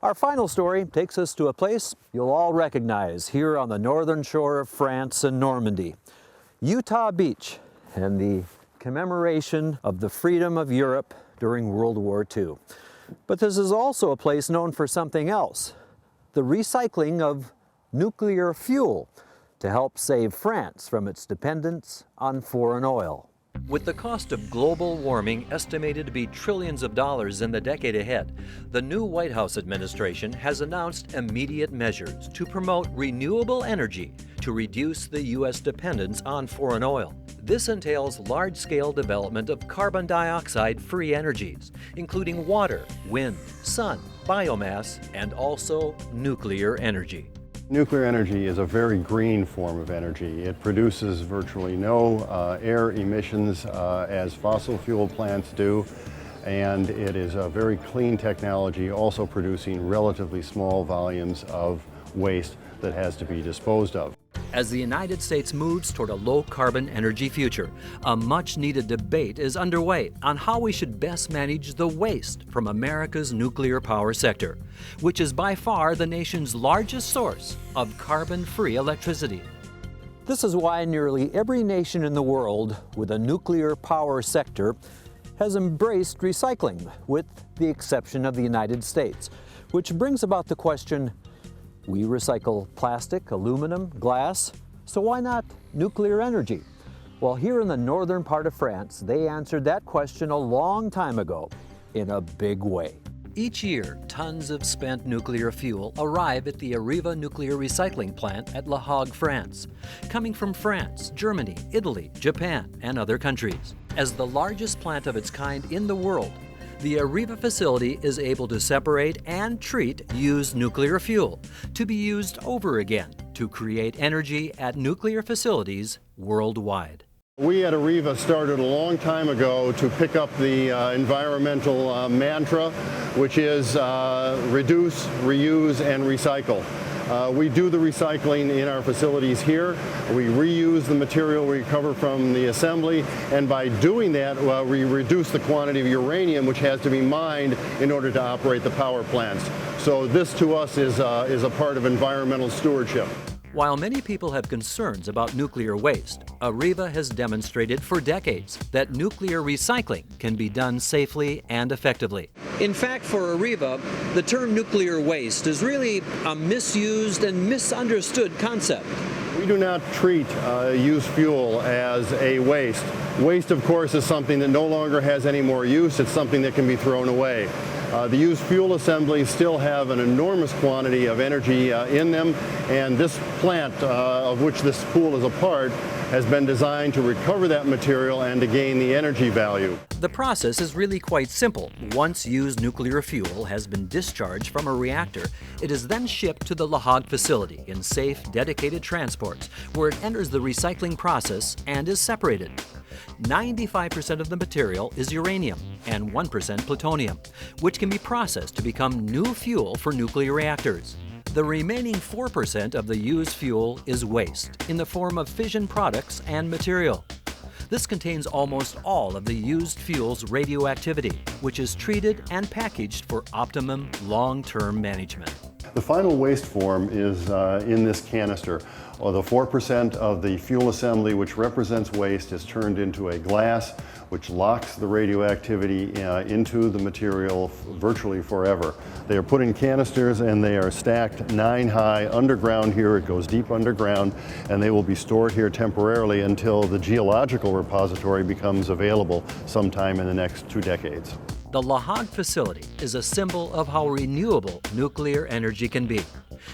Our final story takes us to a place you'll all recognize here on the northern shore of France and Normandy, Utah Beach, and the commemoration of the freedom of Europe during World War II. But this is also a place known for something else, the recycling of nuclear fuel to help save France from its dependence on foreign oil. With the cost of global warming estimated to be trillions of dollars in the decade ahead, the new White House administration has announced immediate measures to promote renewable energy to reduce the U.S. dependence on foreign oil. This entails large-scale development of carbon dioxide-free energies, including water, wind, sun, biomass, and also nuclear energy. Nuclear energy is a very green form of energy. It produces virtually no air emissions as fossil fuel plants do, and it is a very clean technology, also producing relatively small volumes of waste that has to be disposed of. As the United States moves toward a low-carbon energy future, a much-needed debate is underway on how we should best manage the waste from America's nuclear power sector, which is by far the nation's largest source of carbon-free electricity. This is why nearly every nation in the world with a nuclear power sector has embraced recycling, with the exception of the United States, which brings about the question, we recycle plastic, aluminum, glass, so why not nuclear energy? Well, here in the northern part of France, they answered that question a long time ago in a big way. Each year, tons of spent nuclear fuel arrive at the Areva nuclear recycling plant at Le Hague, France, coming from France, Germany, Italy, Japan, and other countries. As the largest plant of its kind in the world, the Areva facility is able to separate and treat used nuclear fuel to be used over again to create energy at nuclear facilities worldwide. We at Areva started a long time ago to pick up the environmental mantra, which is reduce, reuse, and recycle. We do the recycling in our facilities here. We reuse the material we recover from the assembly, and by doing that, we reduce the quantity of uranium which has to be mined in order to operate the power plants. So this to us is a part of environmental stewardship. While many people have concerns about nuclear waste, Areva has demonstrated for decades that nuclear recycling can be done safely and effectively. In fact, for Areva, the term nuclear waste is really a misused and misunderstood concept. We do not treat used fuel as a waste. Waste, of course, is something that no longer has any more use. It's something that can be thrown away. The used fuel assemblies still have an enormous quantity of energy in them, and this plant, of which this pool is a part, has been designed to recover that material and to gain the energy value. The process is really quite simple. Once used nuclear fuel has been discharged from a reactor, it is then shipped to the Le Hague facility in safe, dedicated transports, where it enters the recycling process and is separated. 95% of the material is uranium and 1% plutonium, which can be processed to become new fuel for nuclear reactors. The remaining 4% of the used fuel is waste in the form of fission products and material. This contains almost all of the used fuel's radioactivity, which is treated and packaged for optimum long-term management. The final waste form is in this canister. The 4% of the fuel assembly, which represents waste, is turned into a glass which locks the radioactivity into the material virtually forever. They are put in canisters and they are stacked 9 high underground here. It goes deep underground, and they will be stored here temporarily until the geological repository becomes available sometime in the next 2 decades. The Le Hague facility is a symbol of how renewable nuclear energy can be,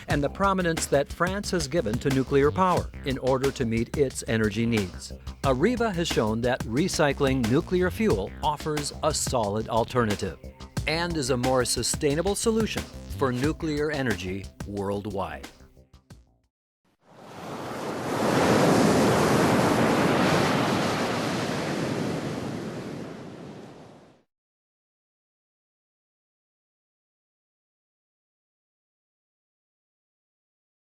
and the prominence that France has given to nuclear power in order to meet its energy needs. Areva has shown that recycling nuclear fuel offers a solid alternative and is a more sustainable solution for nuclear energy worldwide.